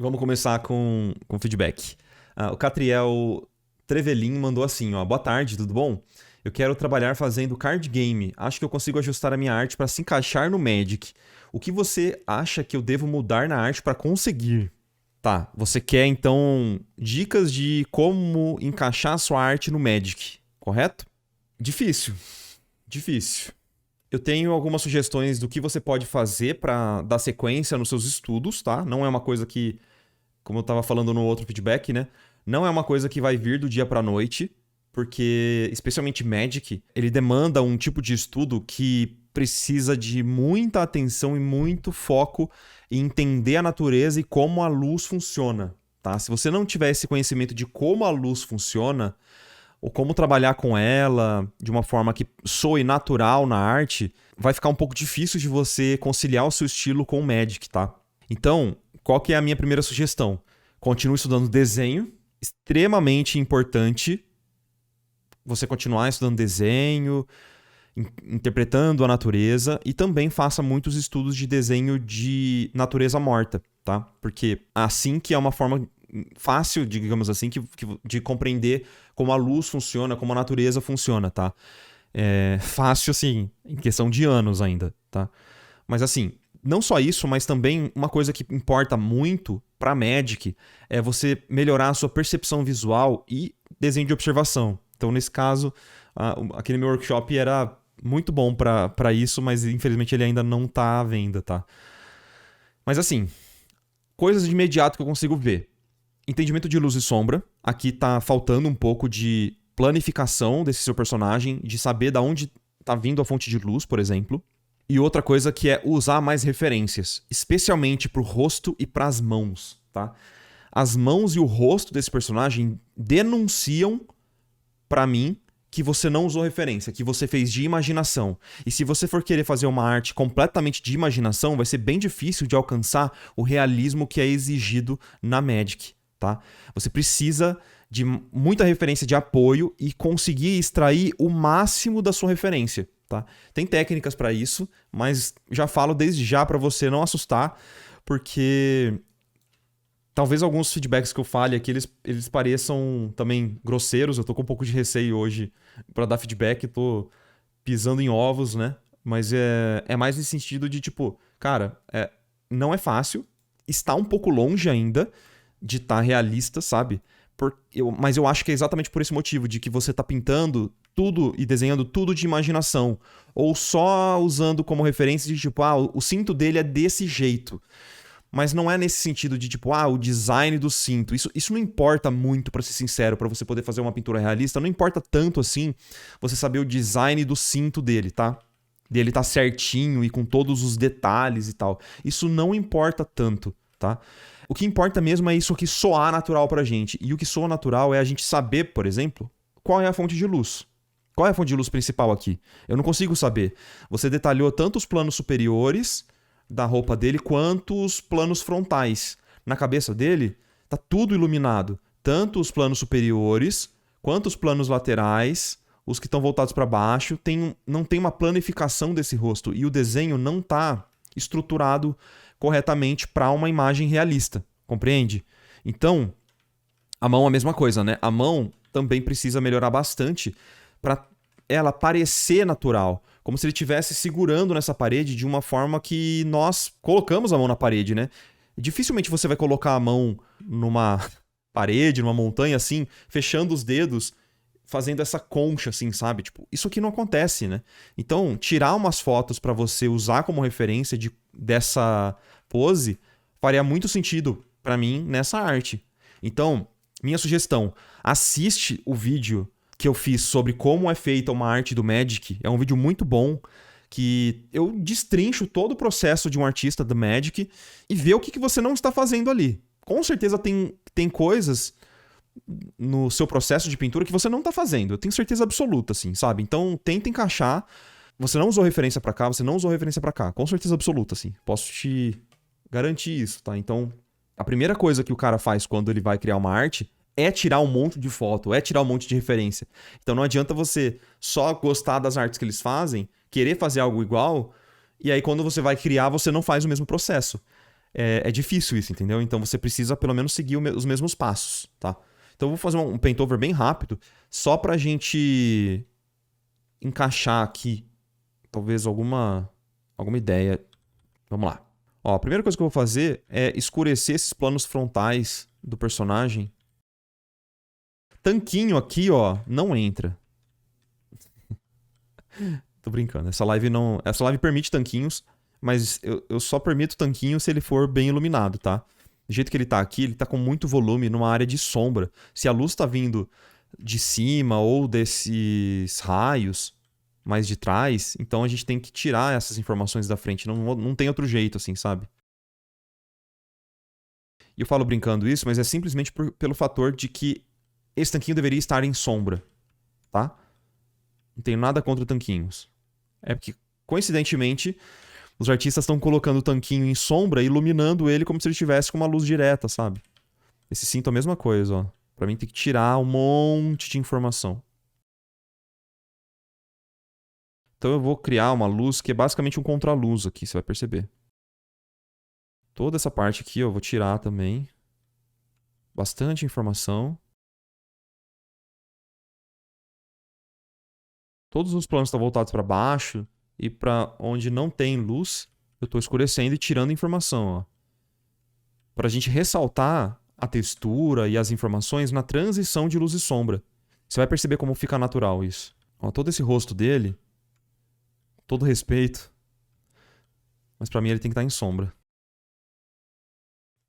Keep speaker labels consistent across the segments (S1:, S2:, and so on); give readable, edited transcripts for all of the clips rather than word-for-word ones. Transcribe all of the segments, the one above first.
S1: Vamos começar com feedback. O Catriel Trevelin mandou assim, ó. Boa tarde, tudo bom? Eu quero trabalhar fazendo card game. Acho que eu consigo ajustar a minha arte para se encaixar no Magic. O que você acha que eu devo mudar na arte para conseguir? Tá, você quer então dicas de como encaixar a sua arte no Magic, correto? Difícil, difícil. Eu tenho algumas sugestões do que você pode fazer para dar sequência nos seus estudos, tá? Não é uma coisa que, como eu estava falando no outro feedback, né? Não é uma coisa que vai vir do dia para noite, porque especialmente Magic, ele demanda um tipo de estudo que precisa de muita atenção e muito foco em entender a natureza e como a luz funciona, tá? Se você não tiver esse conhecimento de como a luz funciona, ou como trabalhar com ela de uma forma que soe natural na arte, vai ficar um pouco difícil de você conciliar o seu estilo com o Magic, tá? Então, qual que é a minha primeira sugestão? Continue estudando desenho, extremamente importante você continuar estudando desenho, interpretando a natureza, e também faça muitos estudos de desenho de natureza morta, tá? Porque assim que é uma forma fácil, digamos assim, de compreender como a luz funciona, como a natureza funciona, tá? É fácil, assim, em questão de anos ainda, tá? Mas assim, não só isso, mas também uma coisa que importa muito para Magic é você melhorar a sua percepção visual e desenho de observação. Então, nesse caso, aquele meu workshop era muito bom para isso, mas infelizmente ele ainda não tá à venda, tá? Mas assim, coisas de imediato que eu consigo ver. Entendimento de luz e sombra. Aqui tá faltando um pouco de planificação desse seu personagem, de saber de onde tá vindo a fonte de luz, por exemplo. E outra coisa que é usar mais referências, especialmente pro rosto e pras mãos, tá? As mãos e o rosto desse personagem denunciam pra mim que você não usou referência, que você fez de imaginação. E se você for querer fazer uma arte completamente de imaginação, vai ser bem difícil de alcançar o realismo que é exigido na Magic, tá? Você precisa de muita referência de apoio e conseguir extrair o máximo da sua referência, tá? Tem técnicas para isso, mas já falo desde já para você não assustar, porque talvez alguns feedbacks que eu fale aqui, eles pareçam também grosseiros. Eu tô com um pouco de receio hoje para dar feedback, tô pisando em ovos, né? Mas é mais nesse sentido de, tipo, cara, não é fácil, está um pouco longe ainda de estar realista, sabe? Mas eu acho que é exatamente por esse motivo, de que você tá pintando tudo e desenhando tudo de imaginação, ou só usando como referência de, tipo, o cinto dele é desse jeito. Mas não é nesse sentido de, tipo, o design do cinto. Isso não importa muito, pra ser sincero, pra você poder fazer uma pintura realista. Não importa tanto assim você saber o design do cinto dele, tá? Dele tá certinho e com todos os detalhes e tal. Isso não importa tanto, tá? O que importa mesmo é isso aqui soar natural pra gente. E o que soa natural é a gente saber, por exemplo, qual é a fonte de luz. Qual é a fonte de luz principal aqui? Eu não consigo saber. Você detalhou tanto os planos superiores da roupa dele quanto os planos frontais. Na cabeça dele tá tudo iluminado, tanto os planos superiores quanto os planos laterais, os que estão voltados para baixo. Não tem uma planificação desse rosto e o desenho não tá estruturado corretamente para uma imagem realista, compreende? Então, a mão é a mesma coisa, né? A mão também precisa melhorar bastante para ela parecer natural, como se ele estivesse segurando nessa parede de uma forma que nós colocamos a mão na parede, né? Dificilmente você vai colocar a mão numa parede, numa montanha assim, fechando os dedos, fazendo essa concha assim, sabe? Tipo, isso aqui não acontece, né? Então, tirar umas fotos para você usar como referência dessa pose faria muito sentido para mim nessa arte. Então, minha sugestão, assiste o vídeo que eu fiz sobre como é feita uma arte do Magic. É um vídeo muito bom, que eu destrincho todo o processo de um artista do Magic e ver o que você não está fazendo ali. Com certeza tem coisas no seu processo de pintura que você não está fazendo. Eu tenho certeza absoluta, assim, sabe? Então, tenta encaixar. Você não usou referência pra cá, você não usou referência pra cá. Com certeza absoluta, assim. Posso te garantir isso, tá? Então, a primeira coisa que o cara faz quando ele vai criar uma arte é tirar um monte de foto, é tirar um monte de referência. Então não adianta você só gostar das artes que eles fazem, querer fazer algo igual, e aí quando você vai criar, você não faz o mesmo processo. é difícil isso, entendeu? Então você precisa pelo menos seguir os mesmos passos, tá? Então eu vou fazer um paint over bem rápido, só pra gente encaixar aqui, talvez alguma ideia. Vamos lá. Ó, a primeira coisa que eu vou fazer é escurecer esses planos frontais do personagem. Tanquinho aqui, ó, não entra. Tô brincando. Essa live permite tanquinhos, mas eu só permito tanquinho se ele for bem iluminado, tá? Do jeito que ele tá aqui, ele tá com muito volume numa área de sombra. Se a luz tá vindo de cima ou desses raios mais de trás, então a gente tem que tirar essas informações da frente. Não tem outro jeito, assim, sabe? E eu falo brincando isso, mas é simplesmente pelo fator de que esse tanquinho deveria estar em sombra, tá? Não tenho nada contra tanquinhos. É porque, coincidentemente, os artistas estão colocando o tanquinho em sombra e iluminando ele como se ele estivesse com uma luz direta, sabe? Esse cinto é a mesma coisa, ó. Pra mim tem que tirar um monte de informação. Então eu vou criar uma luz que é basicamente um contraluz aqui, você vai perceber. Toda essa parte aqui eu vou tirar também. Bastante informação. Todos os planos estão voltados para baixo e para onde não tem luz, eu estou escurecendo e tirando informação, ó. Para a gente ressaltar a textura e as informações na transição de luz e sombra. Você vai perceber como fica natural isso. Ó, todo esse rosto dele, todo respeito, mas para mim ele tem que estar em sombra.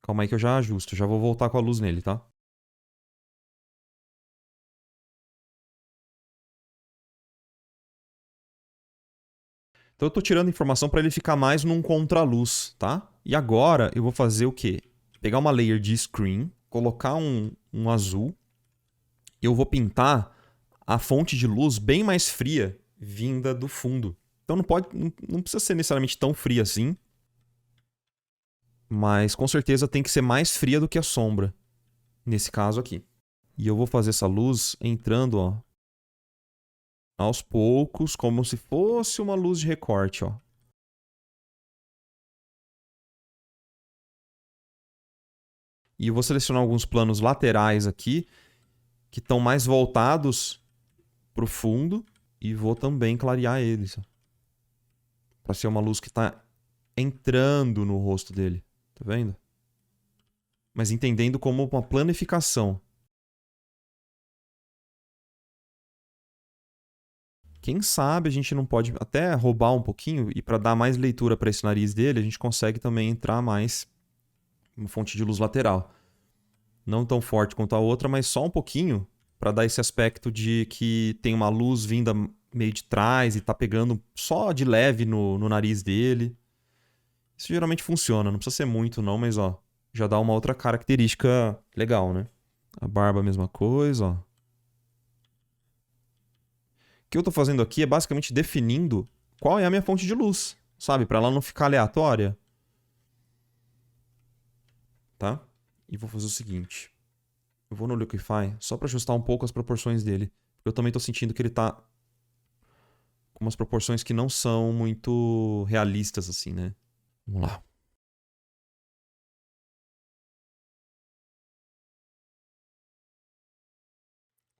S1: Calma aí que eu já ajusto, já vou voltar com a luz nele, tá? Então eu tô tirando informação para ele ficar mais num contraluz, tá? E agora eu vou fazer o quê? Pegar uma layer de screen, colocar um azul, e eu vou pintar a fonte de luz bem mais fria vinda do fundo. Então não precisa ser necessariamente tão fria assim, mas com certeza tem que ser mais fria do que a sombra, nesse caso aqui. E eu vou fazer essa luz entrando, ó, aos poucos, como se fosse uma luz de recorte, ó. E eu vou selecionar alguns planos laterais aqui, que estão mais voltados para o fundo, e vou também clarear eles, para ser uma luz que está entrando no rosto dele, tá vendo? Mas entendendo como uma planificação. Quem sabe a gente não pode até roubar um pouquinho e para dar mais leitura para esse nariz dele, a gente consegue também entrar mais uma fonte de luz lateral. Não tão forte quanto a outra, mas só um pouquinho para dar esse aspecto de que tem uma luz vinda meio de trás e tá pegando só de leve no nariz dele. Isso geralmente funciona, não precisa ser muito não, mas ó, já dá uma outra característica legal, né? A barba a mesma coisa, ó. O que eu tô fazendo aqui é basicamente definindo qual é a minha fonte de luz, sabe? Para ela não ficar aleatória. Tá? E vou fazer o seguinte. Eu vou no Liquify só para ajustar um pouco as proporções dele. Eu também tô sentindo que ele tá com umas proporções que não são muito realistas assim, né? Vamos lá.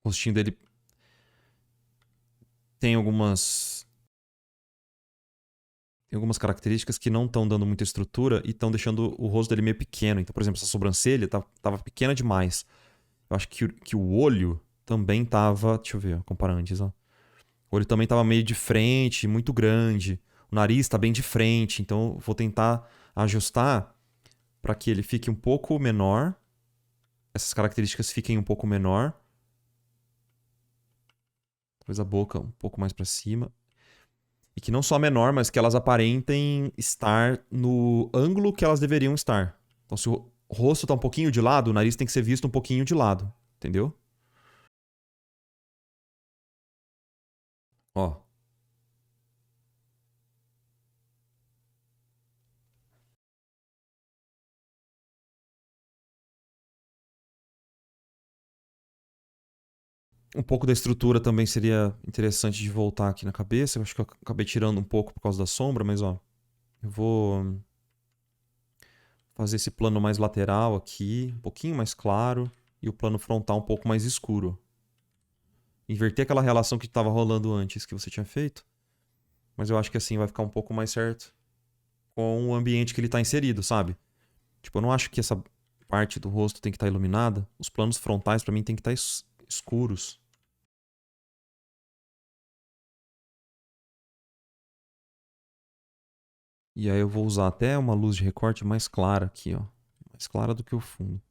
S1: O rostinho dele tem algumas características que não estão dando muita estrutura e estão deixando o rosto dele meio pequeno. Então, por exemplo, essa sobrancelha tava pequena demais. Eu acho que o olho também tava... Deixa eu ver, comparando antes, ó. O olho também tava meio de frente, muito grande. O nariz tá bem de frente, então eu vou tentar ajustar para que ele fique um pouco menor. Essas características fiquem um pouco menor. Talvez a boca um pouco mais para cima. E que não só menor, mas que elas aparentem estar no ângulo que elas deveriam estar. Então se o rosto tá um pouquinho de lado, o nariz tem que ser visto um pouquinho de lado. Entendeu? Ó. Um pouco da estrutura também seria interessante de voltar aqui na cabeça. Eu acho que eu acabei tirando um pouco por causa da sombra, mas ó. Eu vou fazer esse plano mais lateral aqui, um pouquinho mais claro, e o plano frontal um pouco mais escuro. Inverter aquela relação que estava rolando antes que você tinha feito. Mas eu acho que assim vai ficar um pouco mais certo com o ambiente que ele está inserido, sabe? Tipo, eu não acho que essa parte do rosto tem que estar iluminada. Os planos frontais pra mim tem que estar escuros. E aí eu vou usar até uma luz de recorte mais clara aqui, ó. Mais clara do que o fundo.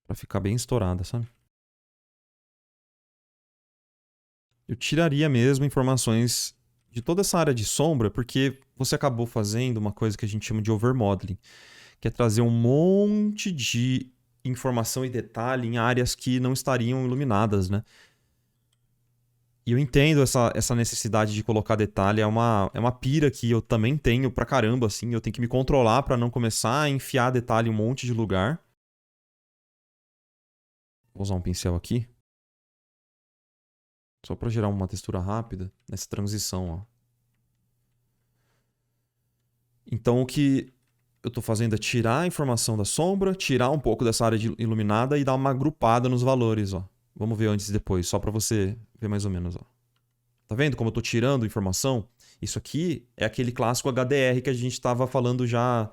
S1: Pra ficar bem estourada, sabe? Eu tiraria mesmo informações de toda essa área de sombra, porque você acabou fazendo uma coisa que a gente chama de overmodeling, que é trazer um monte de informação e detalhe em áreas que não estariam iluminadas, né? E eu entendo essa necessidade de colocar detalhe, é uma pira que eu também tenho pra caramba, assim, eu tenho que me controlar pra não começar a enfiar detalhe em um monte de lugar. Vou usar um pincel aqui. Só pra gerar uma textura rápida nessa transição, ó. Então o que eu tô fazendo é tirar a informação da sombra, tirar um pouco dessa área iluminada e dar uma agrupada nos valores, ó. Vamos ver antes e depois, só pra você ver mais ou menos, ó. Tá vendo como eu tô tirando informação? Isso aqui é aquele clássico HDR que a gente estava falando já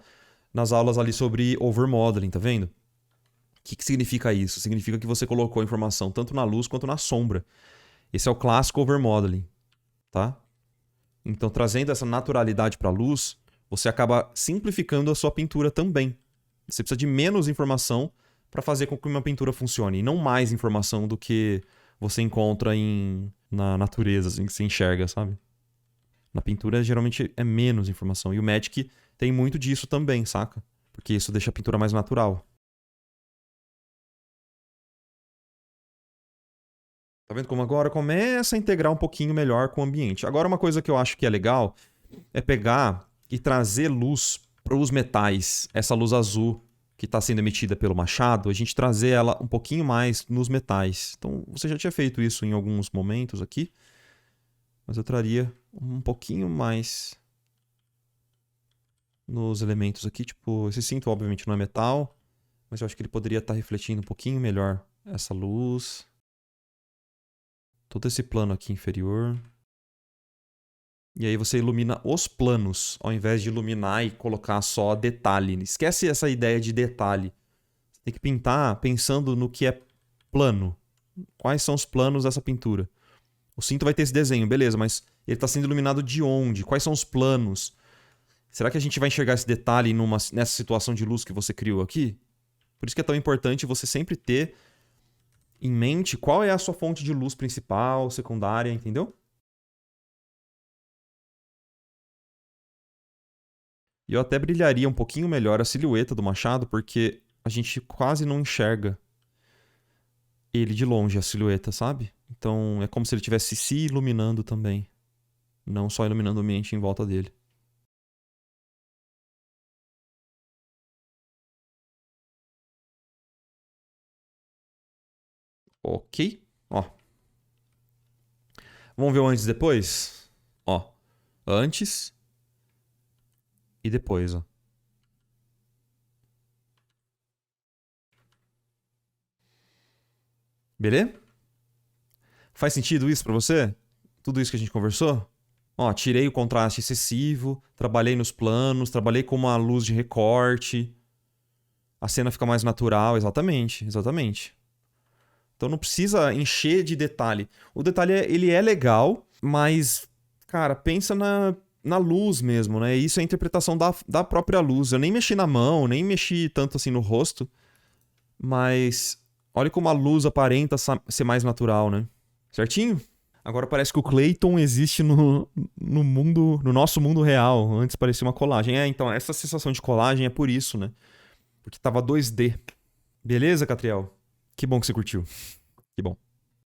S1: nas aulas ali sobre overmodeling, tá vendo? O que significa isso? Significa que você colocou informação tanto na luz quanto na sombra. Esse é o clássico overmodeling, tá? Então, trazendo essa naturalidade para a luz, você acaba simplificando a sua pintura também. Você precisa de menos informação para fazer com que uma pintura funcione, e não mais informação do que você encontra na natureza, assim, que você enxerga, sabe? Na pintura, geralmente, é menos informação. E o Magic tem muito disso também, saca? Porque isso deixa a pintura mais natural. Tá vendo como agora começa a integrar um pouquinho melhor com o ambiente. Agora, uma coisa que eu acho que é legal é pegar e trazer luz para os metais. Essa luz azul que está sendo emitida pelo machado, a gente trazer ela um pouquinho mais nos metais. Então, você já tinha feito isso em alguns momentos aqui, mas eu traria um pouquinho mais nos elementos aqui. Tipo, esse cinto obviamente não é metal, mas eu acho que ele poderia estar refletindo um pouquinho melhor essa luz. Todo esse plano aqui inferior. E aí você ilumina os planos, ao invés de iluminar e colocar só detalhe. Esquece essa ideia de detalhe. Você tem que pintar pensando no que é plano. Quais são os planos dessa pintura? O cinto vai ter esse desenho, beleza, mas ele está sendo iluminado de onde? Quais são os planos? Será que a gente vai enxergar esse detalhe nessa situação de luz que você criou aqui? Por isso que é tão importante você sempre ter em mente qual é a sua fonte de luz principal, secundária, entendeu? E eu até brilharia um pouquinho melhor a silhueta do machado, porque a gente quase não enxerga ele de longe, a silhueta, sabe? Então é como se ele estivesse se iluminando também, não só iluminando o ambiente em volta dele. Ok. Ó. Vamos ver o antes e depois? Ó. Antes e depois, ó. Beleza? Faz sentido isso pra você? Tudo isso que a gente conversou? Ó, tirei o contraste excessivo, trabalhei nos planos, trabalhei com uma luz de recorte. A cena fica mais natural, exatamente, exatamente. Então não precisa encher de detalhe. O detalhe, ele é legal, mas, cara, pensa na luz mesmo, né? Isso é a interpretação da própria luz. Eu nem mexi na mão, nem mexi tanto assim no rosto, mas olha como a luz aparenta ser mais natural, né? Certinho? Agora parece que o Clayton existe no mundo, no nosso mundo real. Antes parecia uma colagem. É, então, essa sensação de colagem é por isso, né? Porque tava 2D. Beleza, Catriel? Que bom que você curtiu. Que bom.